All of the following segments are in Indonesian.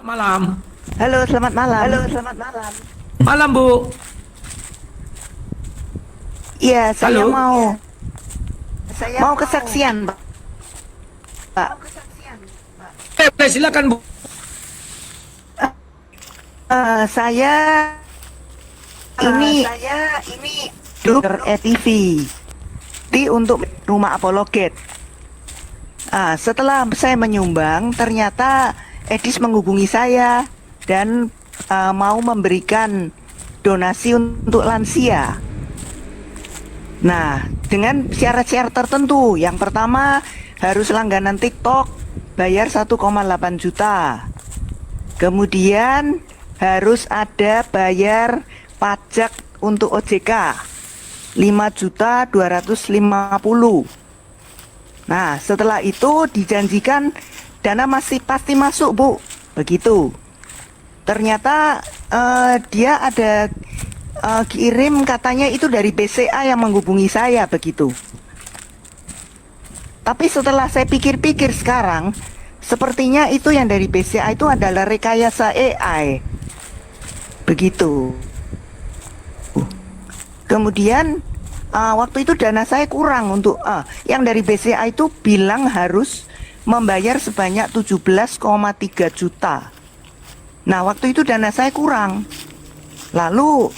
Malam. Halo, selamat malam. Halo, selamat malam. Malam, Bu. Iya, saya Halo. mau kesaksian, Pak. Silakan, Bu. Saya ini dulu ETV di untuk rumah apologet. Setelah saya menyumbang, ternyata Edis menghubungi saya dan mau memberikan donasi untuk lansia. Nah, dengan syarat-syarat tertentu. Yang pertama, harus langganan TikTok, bayar 1,8 juta. Kemudian harus ada bayar pajak untuk OJK 5.250.000. Nah, setelah itu dijanjikan dana masih pasti masuk, Bu. Begitu. Ternyata dia ada kirim, katanya itu dari BCA yang menghubungi saya, begitu. Tapi setelah saya pikir-pikir sekarang, sepertinya itu yang dari BCA itu adalah rekayasa AI. Begitu. Kemudian waktu itu dana saya kurang untuk yang dari BCA itu bilang harus membayar sebanyak 17,3 juta. Nah, waktu itu dana saya kurang. Lalu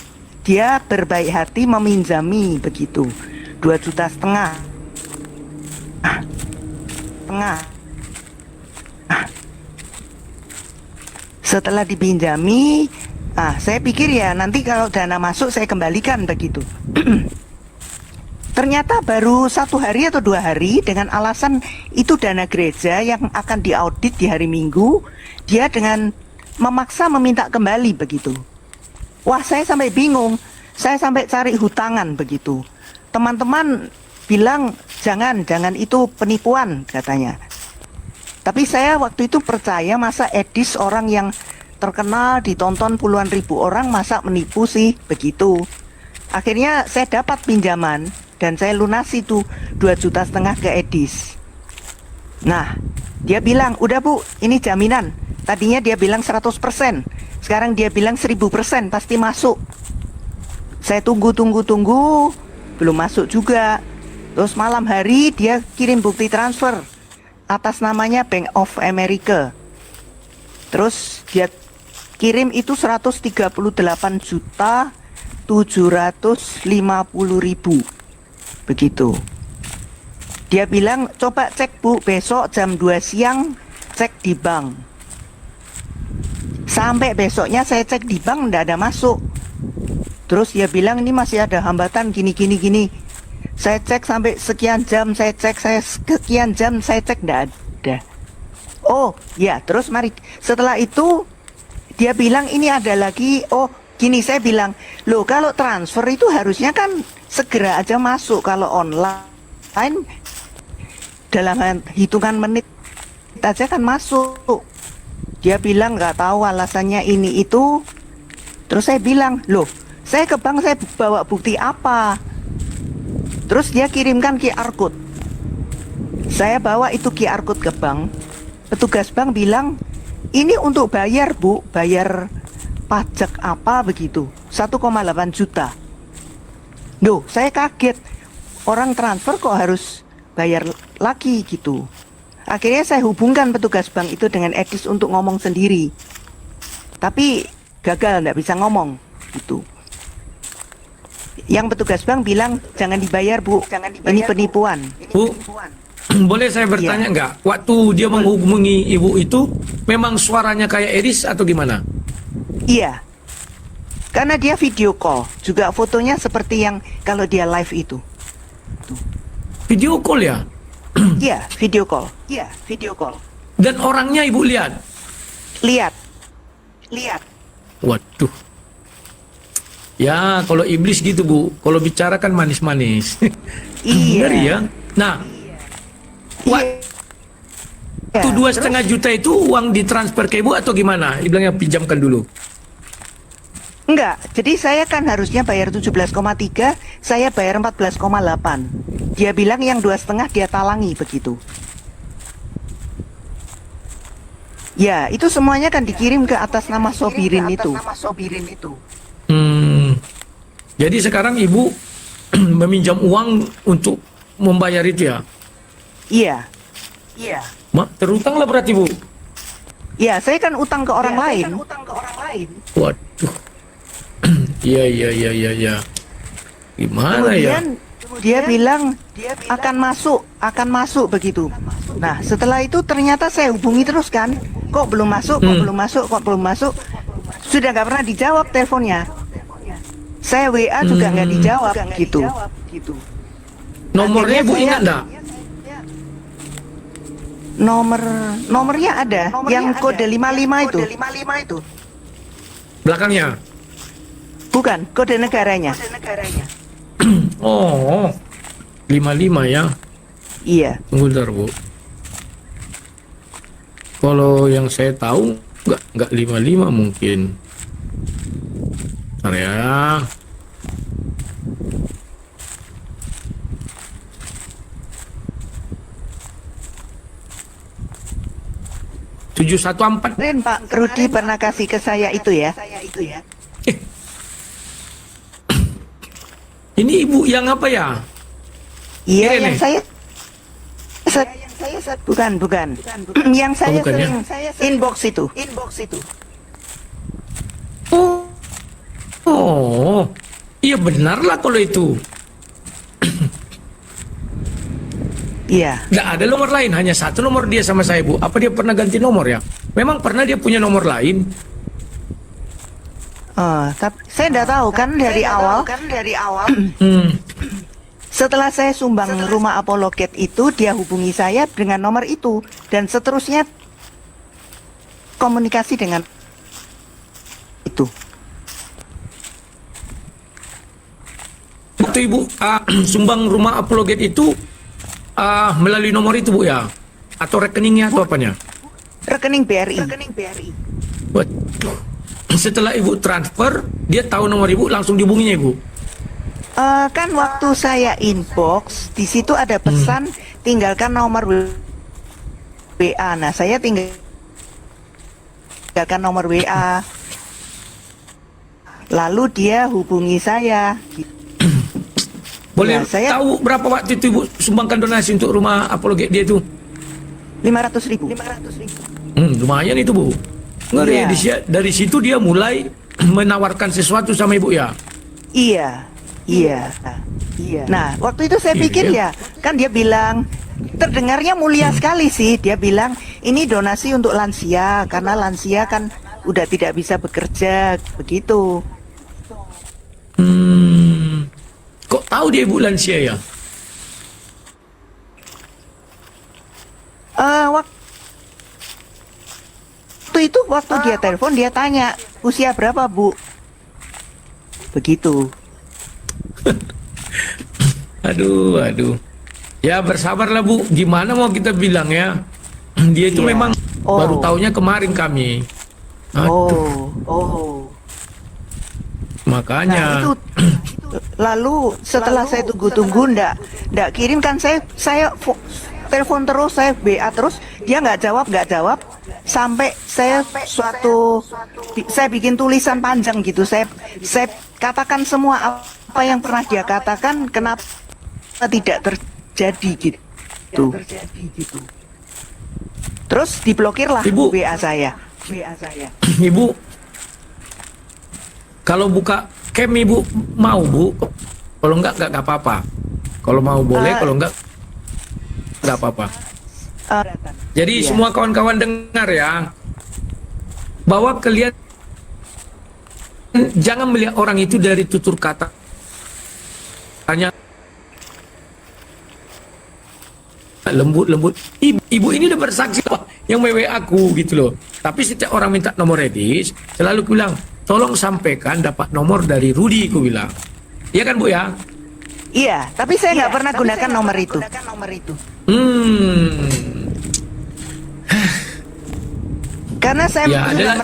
dia berbaik hati meminjami begitu 2,5 juta. Setelah dipinjami, saya pikir ya nanti kalau dana masuk saya kembalikan begitu. Ternyata baru 1 hari atau 2 hari dengan alasan itu dana gereja yang akan diaudit di hari Minggu, dia dengan memaksa meminta kembali begitu. Wah, saya sampai bingung, saya sampai cari hutangan begitu. Teman-teman bilang jangan itu penipuan katanya. Tapi saya waktu itu percaya, masa Edis orang yang terkenal ditonton puluhan ribu orang masa menipu sih begitu. Akhirnya saya dapat pinjaman dan saya lunasi tuh 2,5 juta ke Edis. Nah, dia bilang, udah Bu, ini jaminan. Tadinya dia bilang 100%, sekarang dia bilang 1000% pasti masuk. Saya tunggu, belum masuk juga. Terus malam hari dia kirim bukti transfer atas namanya Bank of America. Terus dia kirim itu 138.750.000 begitu. Dia bilang coba cek Bu, besok jam 2 siang cek di bank. Sampai besoknya saya cek di bank nggak ada masuk. Terus dia bilang ini masih ada hambatan gini. Saya cek sampai sekian jam, saya cek nggak ada. Oh ya, terus mari. Setelah itu dia bilang ini ada lagi. Oh gini, saya bilang, loh kalau transfer itu harusnya kan segera aja masuk. Kalau online dalam hitungan menit aja kan masuk. Dia bilang nggak tahu alasannya ini itu. Terus saya bilang, loh saya ke bank saya bawa bukti apa? Terus dia kirimkan QR code. Saya bawa itu QR code ke bank. Petugas bank bilang, ini untuk bayar Bu, bayar pajak apa begitu, 1,8 juta. Loh, saya kaget, orang transfer kok harus bayar lagi gitu. Akhirnya saya hubungkan petugas bank itu dengan Edis untuk ngomong sendiri. Tapi gagal, nggak bisa ngomong gitu. Yang petugas bank bilang jangan dibayar Bu, ini penipuan. Bu, boleh saya bertanya nggak? Waktu dia menghubungi ibu itu, memang suaranya kayak Edis atau gimana? Iya, karena dia video call, juga fotonya seperti yang kalau dia live itu. Video call ya? Iya, video call. Dan orangnya ibu lihat? Lihat. Waduh. Ya, kalau iblis gitu Bu, kalau bicara kan manis-manis. Iya. Ngeri ya. Nah, waktu 2,5 juta itu uang ditransfer ke ibu atau gimana? Dibilangnya pinjamkan dulu. Enggak, jadi saya kan harusnya bayar 17,3, saya bayar 14,8. Dia bilang yang 2,5 dia talangi begitu. Ya, itu semuanya kan dikirim ke atas nama Sobirin itu. Hmm. Jadi sekarang ibu meminjam uang untuk membayar itu ya? Iya. Terutang lah berarti bu. Ya, saya kan utang ke orang lain. Waduh. Iya. Gimana ya? Kemudian dia bilang akan masuk begitu. Nah, setelah itu ternyata saya hubungi terus kan. Kok belum masuk? Sudah nggak pernah dijawab teleponnya. Saya WA juga nggak dijawab gitu. Nomornya Akhirnya bu saya- ingat enggak? Nomornya ada, yang kode 55 itu. Belakangnya? Bukan, kode negaranya. Oh, 55 ya. Iya. Tunggu bentar bu. Kalau yang saya tahu nggak 55 mungkin. Bentar ya. Tujuh satu empat. Kemarin Pak Rudi pernah kasih ke saya itu ya. Ini ibu yang apa ya? Iya, Ini yang nih. saya bukan. Yang saya bukan ya? sering inbox itu. Oh, iya benar lah kalau itu. Iya. Nggak ada nomor lain, hanya satu nomor dia sama saya bu. Apa dia pernah ganti nomor ya? Memang pernah dia punya nomor lain. Tapi saya tidak tahu kan dari awal. Hmm. Setelah saya sumbang rumah Apollo Gate itu, dia hubungi saya dengan nomor itu dan seterusnya komunikasi dengan itu. Waktu ibu sumbang rumah Apollo Gate itu melalui nomor itu bu ya? Atau rekeningnya atau apanya? Rekening BRI. Waduh. Setelah ibu transfer, dia tahu nomor ibu, langsung dihubunginya ibu. Kan waktu saya inbox, di situ ada pesan tinggalkan nomor WA. Nah, saya tinggalkan nomor WA. Lalu dia hubungi saya. Boleh Ya, saya- tahu berapa waktu itu ibu sumbangkan donasi untuk rumah Apollo Gate dia itu? 500.000. Lumayan itu bu. Ngeri, Iya. dari situ dia mulai menawarkan sesuatu sama ibu ya. Iya. Nah, waktu itu saya Iya, pikir iya. ya, kan dia bilang terdengarnya mulia sekali sih. Dia bilang ini donasi untuk lansia karena lansia kan udah tidak bisa bekerja begitu. Kok tahu dia ibu lansia ya? Waktu dia telepon dia tanya usia berapa bu, begitu. Aduh. Ya bersabarlah bu. Gimana mau kita bilang ya? Dia itu Iya. memang Oh. baru taunya kemarin kami. Aduh, Oh. makanya. Nah itu lalu setelah saya tunggu-tunggu ndak kirim kan saya telepon terus, saya BA terus, dia nggak jawab sampai saya saya bikin tulisan panjang gitu, saya katakan semua apa yang pernah dia katakan kenapa tidak terjadi gitu. Terus diblokirlah Ibu. WA saya. Ibu, kalau buka cam ibu mau bu? Kalau nggak apa-apa. Kalau mau boleh, kalau nggak apa-apa. Jadi Iya. semua kawan-kawan dengar ya, bahwa kalian jangan melihat orang itu dari tutur kata. Hanya lembut. Ibu ini udah bersaksi yang WA aku gitu loh. Tapi setiap orang minta nomor Edis, selalu aku bilang, tolong sampaikan dapat nomor dari Rudi, aku bilang. Iya kan bu ya? Iya, tapi saya nggak pernah gunakan nomor itu. Karena saya Ya, sudah adalah-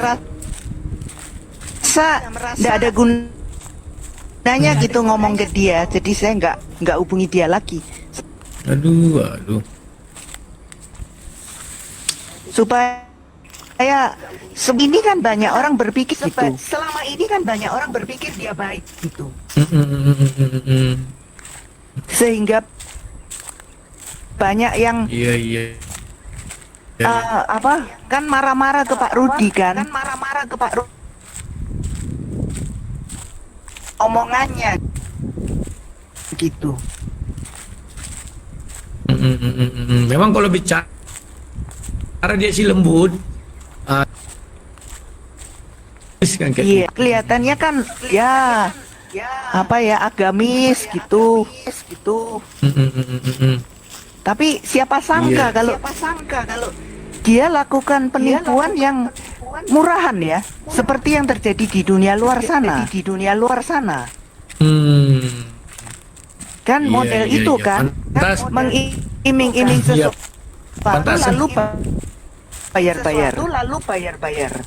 merasa nggak ada gunanya gitu ngomong ke dia, jadi saya nggak hubungi dia lagi Aduh. supaya Kayak ini kan banyak orang berpikir gitu. Selama ini kan banyak orang berpikir dia baik gitu. Sehingga banyak yang Iya, iya. kan marah-marah ke Pak Rudi kan. Omongannya gitu. Memang kalau bicara dia sih lembut. Kan kayak Iya, kelihatannya kan ya agamis gitu. Tapi siapa sangka kalau dia lakukan penipuan yang murahan ya, seperti yang terjadi di dunia luar sana. Kan model itu kan mengiming-iming sesuatu lalu bayar.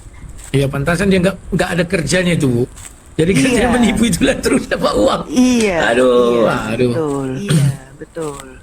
Iya, pantasan dia nggak ada kerjanya itu, Bu. Jadi kan dia menipu itulah terus dapat uang. Iya. Aduh. Betul. Iya, betul.